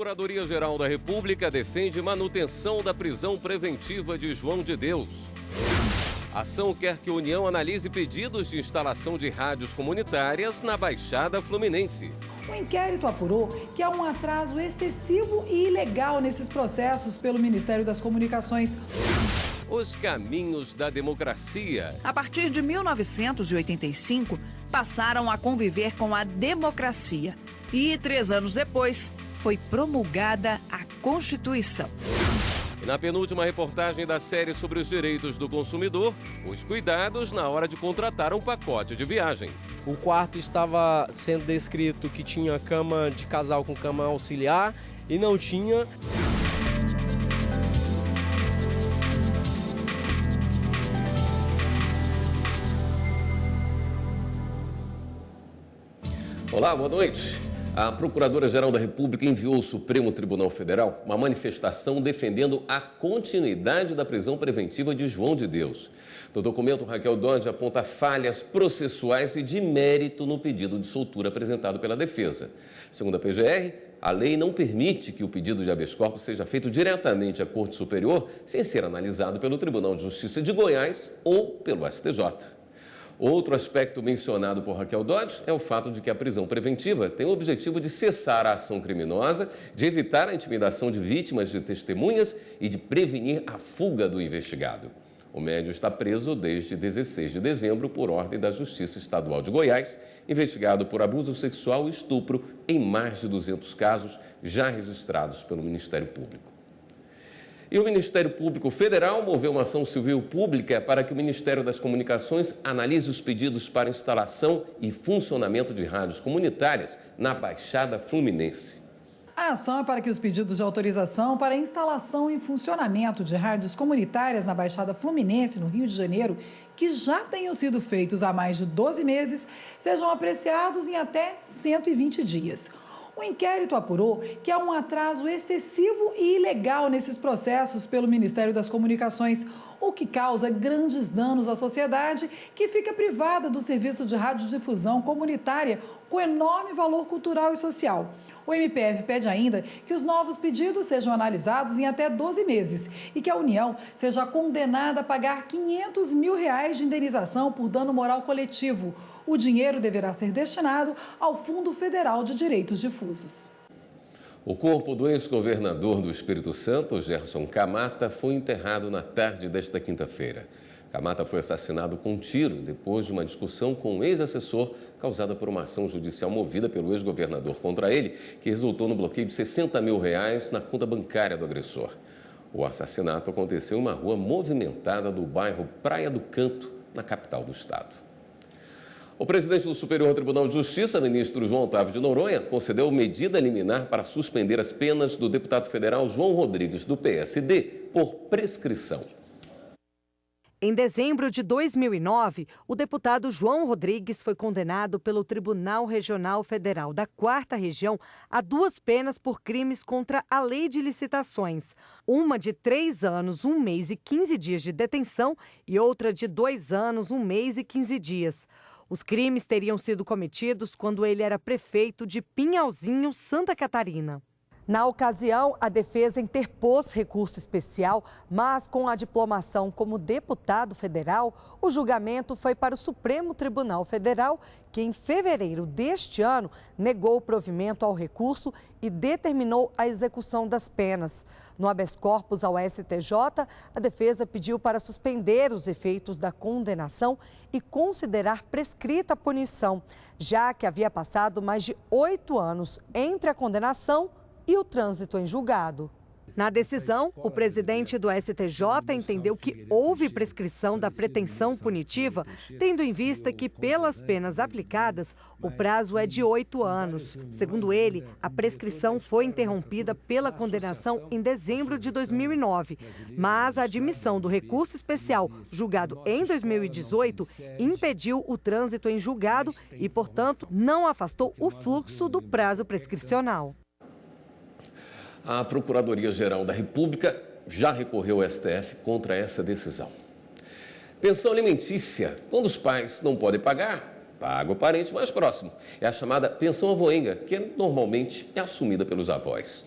Procuradoria-Geral da República defende manutenção da prisão preventiva de João de Deus. A ação quer que a União analise pedidos de instalação de rádios comunitárias na Baixada Fluminense. O inquérito apurou que há um atraso excessivo e ilegal nesses processos pelo Ministério das Comunicações. Os caminhos da democracia. A partir de 1985, passaram a conviver com a democracia. E 3 anos depois, foi promulgada a Constituição. Na penúltima reportagem da série sobre os direitos do consumidor, os cuidados na hora de contratar um pacote de viagem. O quarto estava sendo descrito que tinha cama de casal com cama auxiliar e não tinha. Olá, boa noite. A Procuradora-Geral da República enviou ao Supremo Tribunal Federal uma manifestação defendendo a continuidade da prisão preventiva de João de Deus. No documento, Raquel Dodge aponta falhas processuais e de mérito no pedido de soltura apresentado pela defesa. Segundo a PGR, a lei não permite que o pedido de habeas corpus seja feito diretamente à Corte Superior sem ser analisado pelo Tribunal de Justiça de Goiás ou pelo STJ. Outro aspecto mencionado por Raquel Dodge é o fato de que a prisão preventiva tem o objetivo de cessar a ação criminosa, de evitar a intimidação de vítimas e testemunhas e de prevenir a fuga do investigado. O médium está preso desde 16 de dezembro por ordem da Justiça Estadual de Goiás, investigado por abuso sexual e estupro em mais de 200 casos já registrados pelo Ministério Público. E o Ministério Público Federal moveu uma ação civil pública para que o Ministério das Comunicações analise os pedidos para instalação e funcionamento de rádios comunitárias na Baixada Fluminense. A ação é para que os pedidos de autorização para instalação e funcionamento de rádios comunitárias na Baixada Fluminense, no Rio de Janeiro, que já tenham sido feitos há mais de 12 meses, sejam apreciados em até 120 dias. O inquérito apurou que há um atraso excessivo e ilegal nesses processos pelo Ministério das Comunicações, o que causa grandes danos à sociedade, que fica privada do serviço de radiodifusão comunitária com enorme valor cultural e social. O MPF pede ainda que os novos pedidos sejam analisados em até 12 meses e que a União seja condenada a pagar R$500 mil de indenização por dano moral coletivo. O dinheiro deverá ser destinado ao Fundo Federal de Direitos Difusos. O corpo do ex-governador do Espírito Santo, Gerson Camata, foi enterrado na tarde desta quinta-feira. Camata foi assassinado com um tiro depois de uma discussão com um ex-assessor causada por uma ação judicial movida pelo ex-governador contra ele, que resultou no bloqueio de R$60 mil na conta bancária do agressor. O assassinato aconteceu em uma rua movimentada do bairro Praia do Canto, na capital do estado. O presidente do Superior Tribunal de Justiça, ministro João Otávio de Noronha, concedeu medida liminar para suspender as penas do deputado federal João Rodrigues, do PSD, por prescrição. Em dezembro de 2009, o deputado João Rodrigues foi condenado pelo Tribunal Regional Federal da 4ª Região a 2 penas por crimes contra a Lei de Licitações. Uma de 3 anos, 1 mês e 15 dias de detenção e outra de 2 anos, 1 mês e 15 dias. Os crimes teriam sido cometidos quando ele era prefeito de Pinhalzinho, Santa Catarina. Na ocasião, a defesa interpôs recurso especial, mas com a diplomação como deputado federal, o julgamento foi para o Supremo Tribunal Federal, que em fevereiro deste ano negou o provimento ao recurso e determinou a execução das penas. No habeas corpus ao STJ, a defesa pediu para suspender os efeitos da condenação e considerar prescrita a punição, já que havia passado mais de 8 anos entre a condenação e o trânsito em julgado. Na decisão, o presidente do STJ entendeu que houve prescrição da pretensão punitiva, tendo em vista que, pelas penas aplicadas, o prazo é de 8 anos. Segundo ele, a prescrição foi interrompida pela condenação em dezembro de 2009, mas a admissão do recurso especial, julgado em 2018, impediu o trânsito em julgado e, portanto, não afastou o fluxo do prazo prescricional. A Procuradoria-Geral da República já recorreu ao STF contra essa decisão. Pensão alimentícia. Quando os pais não podem pagar, paga o parente mais próximo. É a chamada pensão avoenga, que normalmente é assumida pelos avós.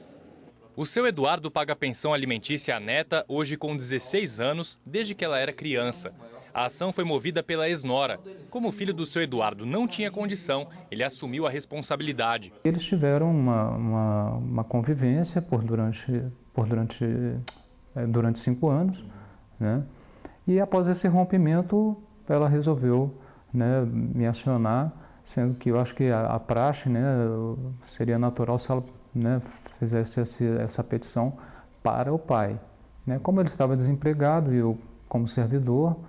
O seu Eduardo paga pensão alimentícia à neta, hoje com 16 anos, desde que ela era criança. A ação foi movida pela ex-nora. Como o filho do seu Eduardo não tinha condição, ele assumiu a responsabilidade. Eles tiveram uma convivência durante 5 anos, né? E após esse rompimento, ela resolveu, né, me acionar, sendo que eu acho que a praxe, né, seria natural se ela, né, fizesse essa petição para o pai, né? Como ele estava desempregado e eu, como servidor,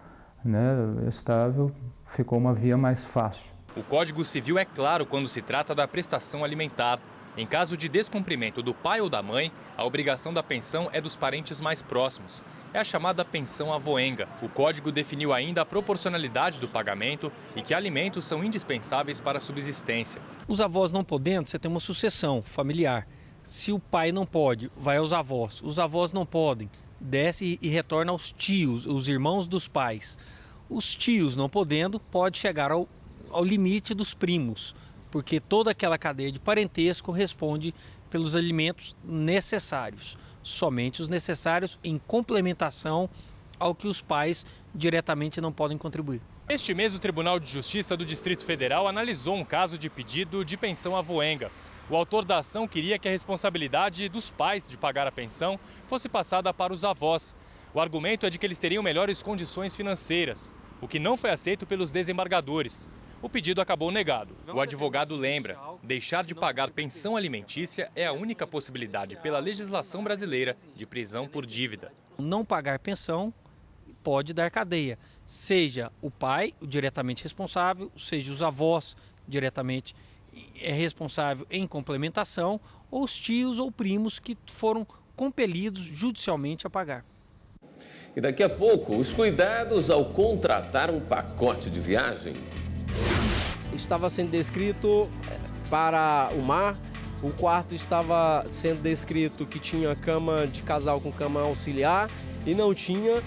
né, estável, ficou uma via mais fácil. O Código Civil é claro quando se trata da prestação alimentar. Em caso de descumprimento do pai ou da mãe, a obrigação da pensão é dos parentes mais próximos. É a chamada pensão avoenga. O Código definiu ainda a proporcionalidade do pagamento e que alimentos são indispensáveis para a subsistência. Os avós não podendo, você tem uma sucessão familiar. Se o pai não pode, vai aos avós. Os avós não podem, desce e retorna aos tios, os irmãos dos pais. Os tios não podendo, pode chegar ao limite dos primos, porque toda aquela cadeia de parentesco responde pelos alimentos necessários, somente os necessários em complementação ao que os pais diretamente não podem contribuir. Este mês, o Tribunal de Justiça do Distrito Federal analisou um caso de pedido de pensão avoenga. O autor da ação queria que a responsabilidade dos pais de pagar a pensão fosse passada para os avós. O argumento é de que eles teriam melhores condições financeiras, o que não foi aceito pelos desembargadores. O pedido acabou negado. O advogado lembra, deixar de pagar pensão alimentícia é a única possibilidade pela legislação brasileira de prisão por dívida. Não pagar pensão pode dar cadeia, seja o pai, o diretamente responsável, seja os avós diretamente responsável em complementação, ou os tios ou primos que foram compelidos judicialmente a pagar. E daqui a pouco, os cuidados ao contratar um pacote de viagem. Estava sendo descrito para o mar, o quarto estava sendo descrito que tinha cama de casal com cama auxiliar e não tinha.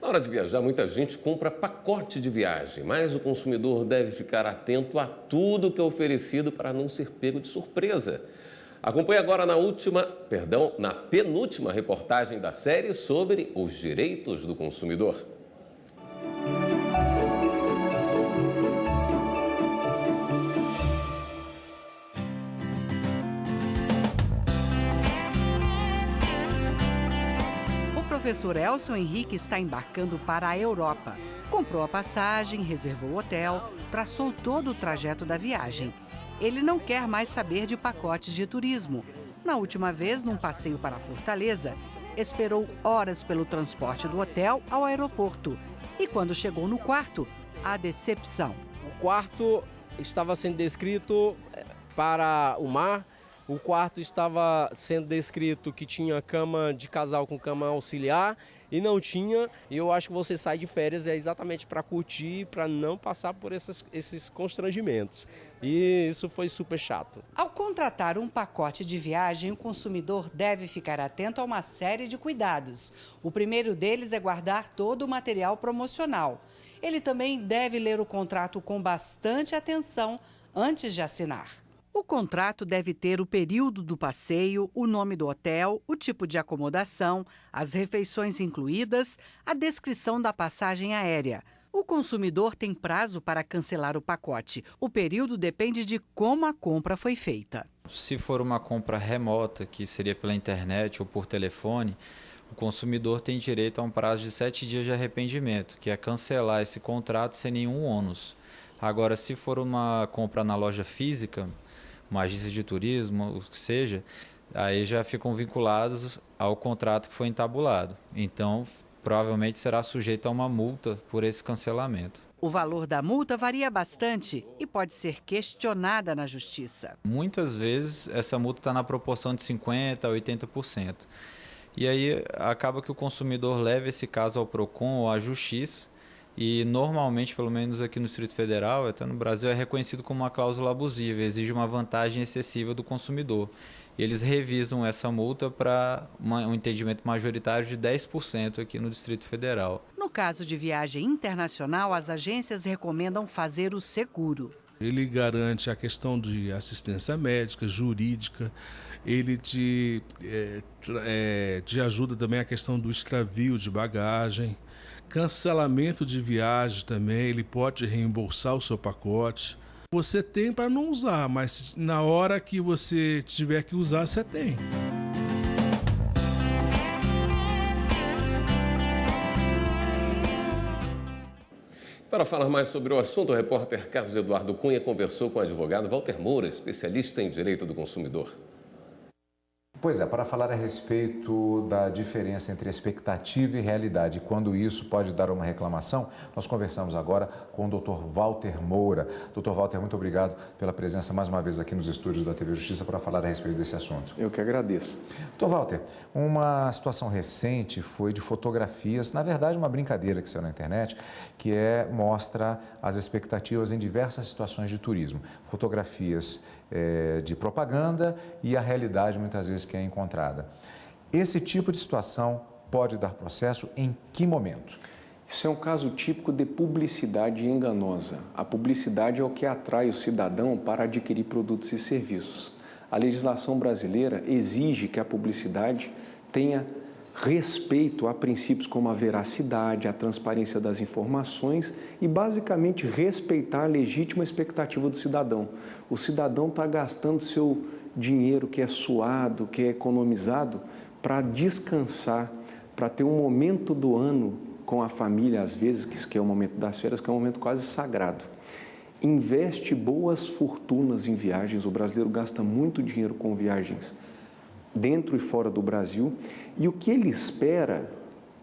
Na hora de viajar, muita gente compra pacote de viagem, mas o consumidor deve ficar atento a tudo que é oferecido para não ser pego de surpresa. Acompanhe agora na penúltima reportagem da série sobre os direitos do consumidor. O professor Elson Henrique está embarcando para a Europa. Comprou a passagem, reservou o hotel, traçou todo o trajeto da viagem. Ele não quer mais saber de pacotes de turismo. Na última vez, num passeio para Fortaleza, esperou horas pelo transporte do hotel ao aeroporto. E quando chegou no quarto, a decepção. O quarto estava sendo descrito para o mar. O quarto estava sendo descrito que tinha cama de casal com cama auxiliar e não tinha. E eu acho que você sai de férias é exatamente para curtir, para não passar por esses constrangimentos. E isso foi super chato. Ao contratar um pacote de viagem, o consumidor deve ficar atento a uma série de cuidados. O primeiro deles é guardar todo o material promocional. Ele também deve ler o contrato com bastante atenção antes de assinar. O contrato deve ter o período do passeio, o nome do hotel, o tipo de acomodação, as refeições incluídas, a descrição da passagem aérea. O consumidor tem prazo para cancelar o pacote. O período depende de como a compra foi feita. Se for uma compra remota, que seria pela internet ou por telefone, o consumidor tem direito a um prazo de 7 dias de arrependimento, que é cancelar esse contrato sem nenhum ônus. Agora, se for uma compra na loja física, uma agência de turismo, o que seja, aí já ficam vinculados ao contrato que foi entabulado. Então, provavelmente será sujeito a uma multa por esse cancelamento. O valor da multa varia bastante e pode ser questionada na justiça. Muitas vezes, essa multa está na proporção de 50% a 80%. E aí, acaba que o consumidor leva esse caso ao PROCON ou à justiça. E normalmente, pelo menos aqui no Distrito Federal, até no Brasil, é reconhecido como uma cláusula abusiva, exige uma vantagem excessiva do consumidor. e eles revisam essa multa para um entendimento majoritário de 10% aqui no Distrito Federal. No caso de viagem internacional, as agências recomendam fazer o seguro. Ele garante a questão de assistência médica, jurídica, ele te ajuda também a questão do extravio de bagagem, cancelamento de viagem também, ele pode reembolsar o seu pacote. Você tem para não usar, mas na hora que você tiver que usar, você tem. Para falar mais sobre o assunto, o repórter Carlos Eduardo Cunha conversou com o advogado Walter Moura, especialista em direito do consumidor. Pois é, para falar a respeito da diferença entre expectativa e realidade, quando isso pode dar uma reclamação, nós conversamos agora com o Dr. Walter Moura. Dr. Walter, muito obrigado pela presença mais uma vez aqui nos estúdios da TV Justiça para falar a respeito desse assunto. Eu que agradeço. Dr. Walter, uma situação recente foi de fotografias, na verdade uma brincadeira que saiu na internet, que mostra as expectativas em diversas situações de turismo. Fotografias de propaganda e a realidade muitas vezes que é encontrada. Esse tipo de situação pode dar processo em que momento? Isso é um caso típico de publicidade enganosa. A publicidade é o que atrai o cidadão para adquirir produtos e serviços. A legislação brasileira exige que a publicidade tenha respeito a princípios como a veracidade, a transparência das informações e, basicamente, respeitar a legítima expectativa do cidadão. O cidadão está gastando seu dinheiro que é suado, que é economizado, para descansar, para ter um momento do ano com a família, às vezes, que é o momento das férias, que é um momento quase sagrado. Investe boas fortunas em viagens, o brasileiro gasta muito dinheiro com viagens dentro e fora do Brasil, e o que ele espera,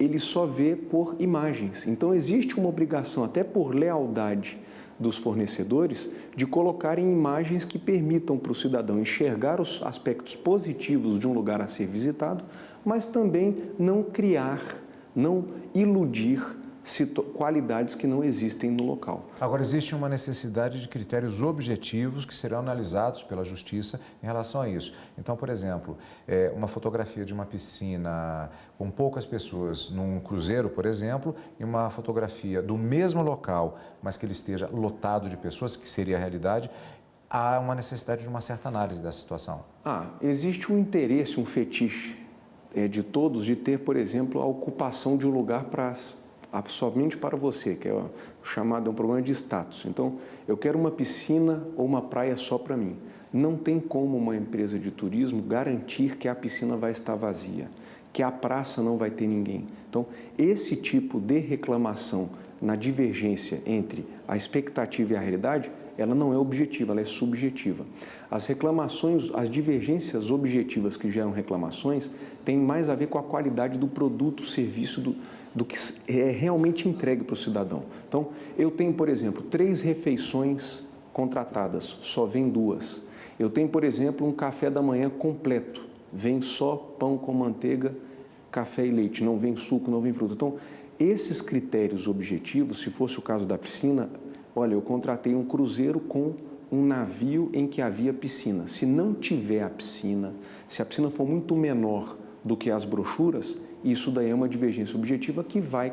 ele só vê por imagens. Então, existe uma obrigação, até por lealdade dos fornecedores, de colocarem imagens que permitam para o cidadão enxergar os aspectos positivos de um lugar a ser visitado, mas também não criar, não iludir qualidades que não existem no local. Agora, existe uma necessidade de critérios objetivos que serão analisados pela Justiça em relação a isso. Então, por exemplo, uma fotografia de uma piscina com poucas pessoas num cruzeiro, por exemplo, e uma fotografia do mesmo local, mas que ele esteja lotado de pessoas, que seria a realidade, há uma necessidade de uma certa análise dessa situação. Existe um interesse, um fetiche de todos de ter, por exemplo, a ocupação de um lugar somente para você, que é um problema de status. Então, eu quero uma piscina ou uma praia só para mim. Não tem como uma empresa de turismo garantir que a piscina vai estar vazia, que a praça não vai ter ninguém. Então, esse tipo de reclamação na divergência entre a expectativa e a realidade, ela não é objetiva, ela é subjetiva. As reclamações, as divergências objetivas que geram reclamações têm mais a ver com a qualidade do produto, serviço, do que é realmente entregue para o cidadão. Então, eu tenho, por exemplo, 3 refeições contratadas, só vem 2. Eu tenho, por exemplo, um café da manhã completo, vem só pão com manteiga, café e leite, não vem suco, não vem fruta. Então, esses critérios objetivos, se fosse o caso da piscina, olha, eu contratei um cruzeiro com um navio em que havia piscina. Se não tiver a piscina, se a piscina for muito menor do que as brochuras, isso daí é uma divergência objetiva que vai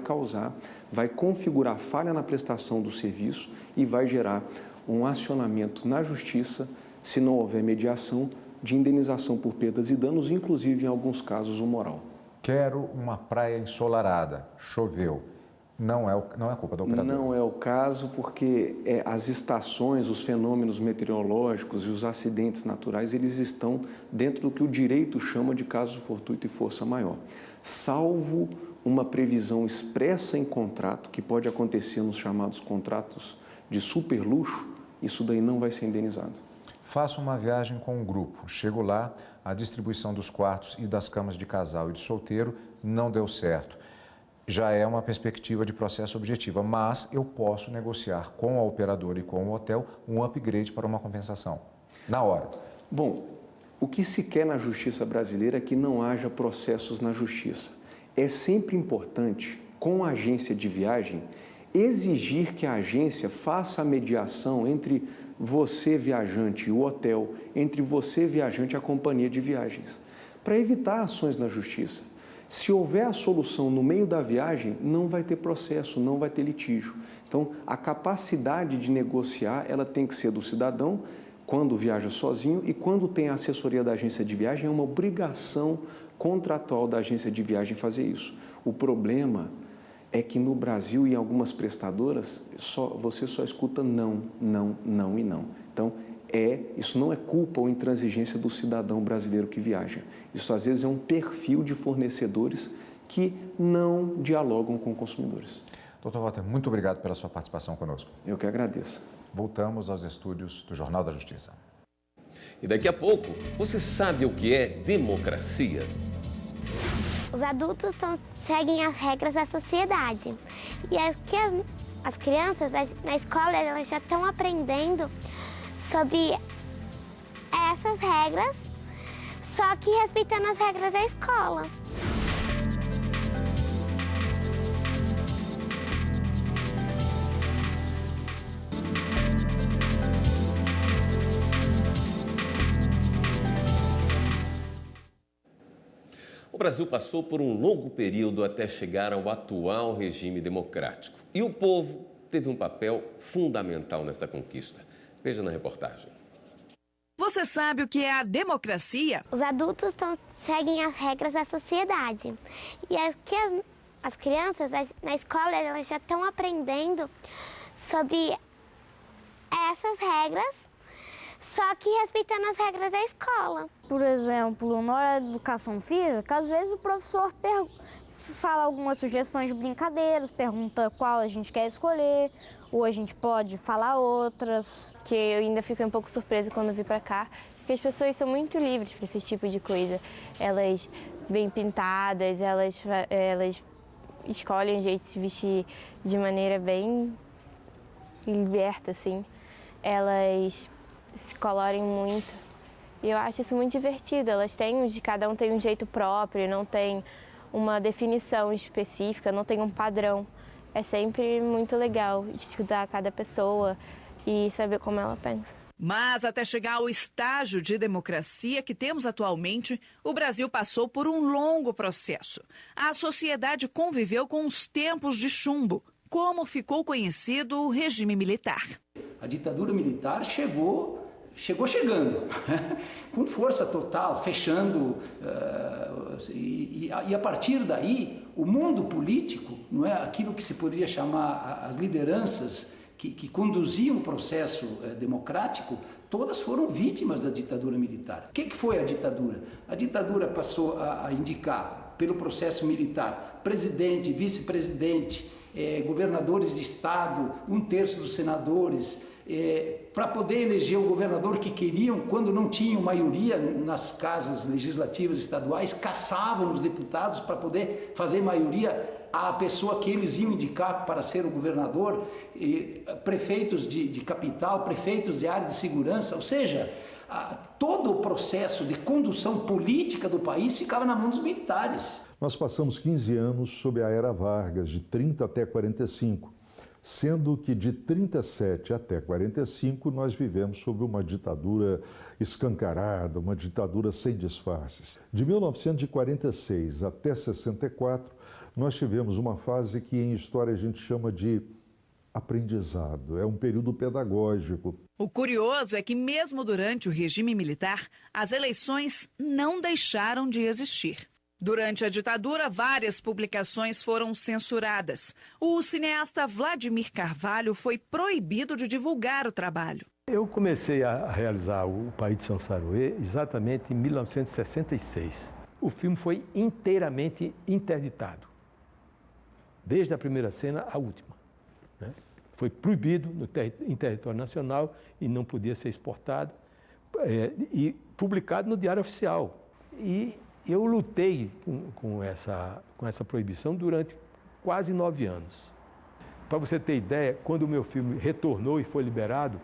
configurar falha na prestação do serviço e vai gerar um acionamento na justiça, se não houver mediação, de indenização por perdas e danos, inclusive, em alguns casos, o moral. Quero uma praia ensolarada, choveu. Não é culpa da operadora? Não é o caso, porque as estações, os fenômenos meteorológicos e os acidentes naturais, eles estão dentro do que o direito chama de caso fortuito e força maior. Salvo uma previsão expressa em contrato, que pode acontecer nos chamados contratos de super luxo, isso daí não vai ser indenizado. Faço uma viagem com um grupo, chego lá, a distribuição dos quartos e das camas de casal e de solteiro não deu certo. Já é uma perspectiva de processo objetiva, mas eu posso negociar com a operadora e com o hotel um upgrade para uma compensação, na hora. Bom, o que se quer na justiça brasileira é que não haja processos na justiça. É sempre importante, com a agência de viagem, exigir que a agência faça a mediação entre você, viajante, e o hotel, entre você, viajante, e a companhia de viagens, para evitar ações na justiça. Se houver a solução no meio da viagem, não vai ter processo, não vai ter litígio. Então, a capacidade de negociar, ela tem que ser do cidadão quando viaja sozinho, e quando tem a assessoria da agência de viagem, é uma obrigação contratual da agência de viagem fazer isso. O problema é que no Brasil e em algumas prestadoras, você só escuta não, não, não e não. Então, isso não é culpa ou intransigência do cidadão brasileiro que viaja. Isso, às vezes, é um perfil de fornecedores que não dialogam com consumidores. Doutor Walter, muito obrigado pela sua participação conosco. Eu que agradeço. Voltamos aos estúdios do Jornal da Justiça. E daqui a pouco, você sabe o que é democracia? Os adultos seguem as regras da sociedade. E aqui as crianças na escola, elas já estão aprendendo sobre essas regras, só que respeitando as regras da escola. O Brasil passou por um longo período até chegar ao atual regime democrático. E o povo teve um papel fundamental nessa conquista. Veja na reportagem. Você sabe o que é a democracia? Os adultos seguem as regras da sociedade. E aqui as crianças na escola, elas já estão aprendendo sobre essas regras, só que respeitando as regras da escola. Por exemplo, na hora da educação física, às vezes o professor fala algumas sugestões de brincadeiras, pergunta qual a gente quer escolher, ou a gente pode falar outras. Que eu ainda fico um pouco surpresa quando vim pra cá, porque as pessoas são muito livres para esse tipo de coisa. Elas vêm pintadas, elas escolhem um jeito de se vestir de maneira bem liberta, assim. Elas se colorem muito. E eu acho isso muito divertido. Cada um tem um jeito próprio, não tem uma definição específica, não tem um padrão. É sempre muito legal estudar cada pessoa e saber como ela pensa. Mas até chegar ao estágio de democracia que temos atualmente, o Brasil passou por um longo processo. A sociedade conviveu com os tempos de chumbo, como ficou conhecido o regime militar. A ditadura militar chegou chegando, com força total, fechando, e a partir daí o mundo político, não é, aquilo que se poderia chamar as lideranças que conduziam o processo democrático, todas foram vítimas da ditadura militar. O que foi a ditadura? A ditadura passou a indicar, pelo processo militar, presidente, vice-presidente, governadores de estado, 1/3 dos senadores, para poder eleger o governador que queriam, quando não tinham maioria nas casas legislativas estaduais, caçavam os deputados para poder fazer maioria à pessoa que eles iam indicar para ser o governador, prefeitos de capital, prefeitos de área de segurança, ou seja, todo o processo de condução política do país ficava na mão dos militares. Nós passamos 15 anos sob a era Vargas, de 30 até 45. Sendo que de 37 até 45 nós vivemos sob uma ditadura escancarada, uma ditadura sem disfarces. De 1946 até 64, nós tivemos uma fase que em história a gente chama de aprendizado, é um período pedagógico. O curioso é que mesmo durante o regime militar, as eleições não deixaram de existir. Durante a ditadura, várias publicações foram censuradas. O cineasta Vladimir Carvalho foi proibido de divulgar o trabalho. Eu comecei a realizar o País de São Saruê exatamente em 1966. O filme foi inteiramente interditado, desde a primeira cena à última, né? Foi proibido em território nacional e não podia ser exportado, e publicado no Diário Oficial. E eu lutei com essa proibição durante quase 9 anos. Para você ter ideia, quando o meu filme retornou e foi liberado,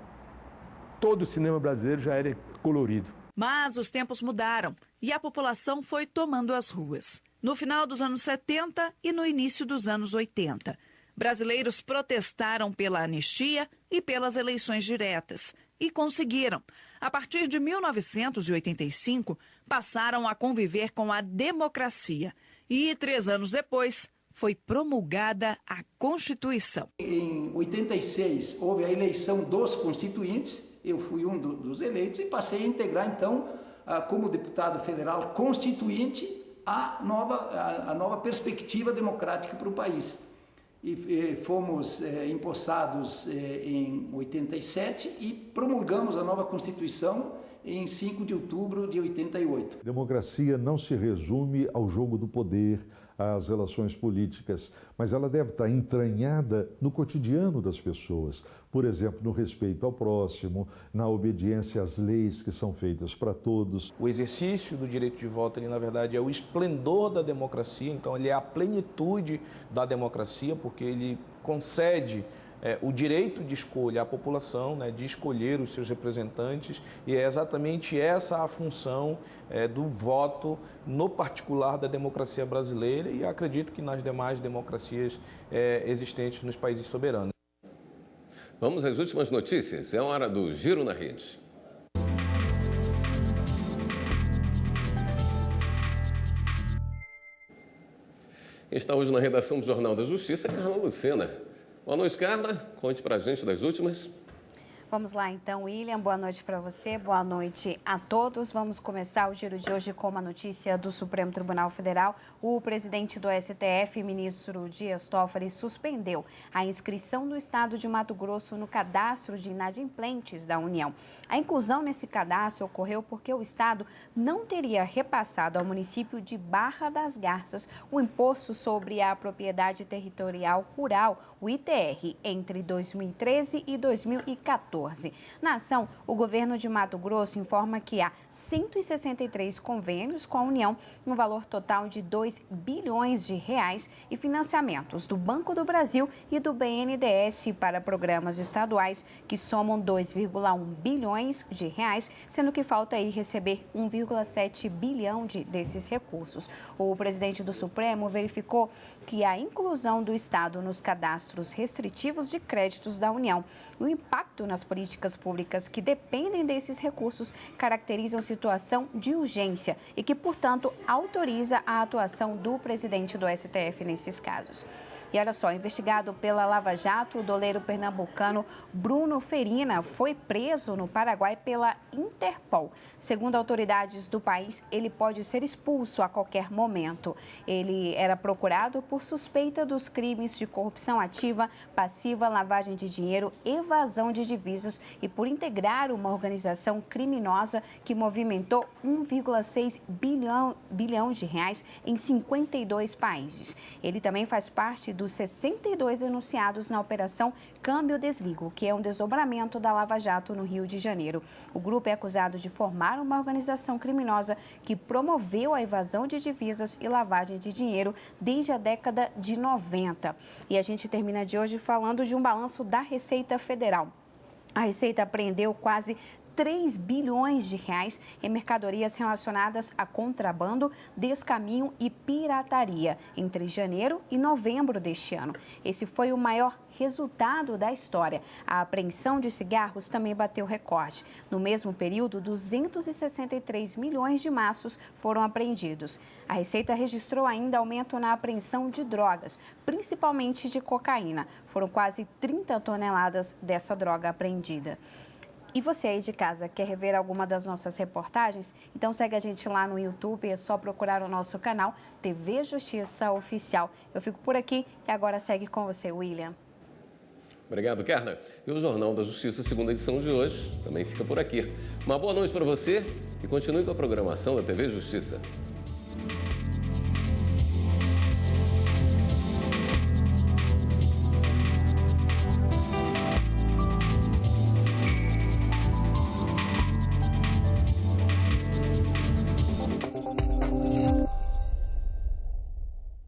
todo o cinema brasileiro já era colorido. Mas os tempos mudaram e a população foi tomando as ruas. No final dos anos 70 e no início dos anos 80. brasileiros protestaram pela anistia e pelas eleições diretas. E conseguiram. A partir de 1985, passaram a conviver com a democracia. E 3 anos depois, foi promulgada a Constituição. Em 86, houve a eleição dos constituintes, eu fui um dos eleitos e passei a integrar, então, como deputado federal constituinte, a nova perspectiva democrática para o país. E fomos empossados em 87 e promulgamos a nova Constituição em 5 de outubro de 88. Democracia não se resume ao jogo do poder, às relações políticas, mas ela deve estar entranhada no cotidiano das pessoas. Por exemplo, no respeito ao próximo, na obediência às leis que são feitas para todos. O exercício do direito de voto, ele, na verdade, é o esplendor da democracia, então ele é a plenitude da democracia, porque ele concede o direito de escolha à população, né, de escolher os seus representantes, e é exatamente essa a função do voto, no particular da democracia brasileira, e acredito que nas demais democracias existentes nos países soberanos. Vamos às últimas notícias. É hora do Giro na Rede. Quem está hoje na redação do Jornal da Justiça é Carla Lucena. Boa noite, Carla. Conte pra gente das últimas. Vamos lá, então, William. Boa noite para você, boa noite a todos. Vamos começar o giro de hoje com uma notícia do Supremo Tribunal Federal. O presidente do STF, ministro Dias Toffoli, suspendeu a inscrição do estado de Mato Grosso no cadastro de inadimplentes da União. A inclusão nesse cadastro ocorreu porque o estado não teria repassado ao município de Barra das Garças o imposto sobre a propriedade territorial rural, o ITR, entre 2013 e 2014. Na ação, o governo de Mato Grosso informa que há 163 convênios com a União, no valor total de 2 bilhões de reais e financiamentos do Banco do Brasil e do BNDES para programas estaduais que somam 2,1 bilhões de reais, sendo que falta aí receber 1,7 bilhão desses recursos. O presidente do Supremo verificou que a inclusão do Estado nos cadastros restritivos de créditos da União, o impacto nas políticas públicas que dependem desses recursos caracterizam situação de urgência e que, portanto, autoriza a atuação do presidente do STF nesses casos. E olha só, investigado pela Lava Jato, o doleiro pernambucano Bruno Ferina foi preso no Paraguai pela Interpol. Segundo autoridades do país, ele pode ser expulso a qualquer momento. Ele era procurado por suspeita dos crimes de corrupção ativa, passiva, lavagem de dinheiro, evasão de divisas e por integrar uma organização criminosa que movimentou 1,6 bilhão de reais em 52 países. Ele também faz parte dos 62 denunciados na Operação Câmbio Desligo, que é um desdobramento da Lava Jato no Rio de Janeiro. O grupo é acusado de formar uma organização criminosa que promoveu a evasão de divisas e lavagem de dinheiro desde a década de 90. E a gente termina de hoje falando de um balanço da Receita Federal. A Receita apreendeu quase 3 bilhões de reais em mercadorias relacionadas a contrabando, descaminho e pirataria entre janeiro e novembro deste ano. Esse foi o maior resultado da história. A apreensão de cigarros também bateu recorde. No mesmo período, 263 milhões de maços foram apreendidos. A Receita registrou ainda aumento na apreensão de drogas, principalmente de cocaína. Foram quase 30 toneladas dessa droga apreendida. E você aí de casa, quer rever alguma das nossas reportagens? Então segue a gente lá no YouTube, é só procurar o nosso canal TV Justiça Oficial. Eu fico por aqui e agora segue com você, William. Obrigado, Carla. E o Jornal da Justiça, segunda edição de hoje, também fica por aqui. Uma boa noite para você e continue com a programação da TV Justiça.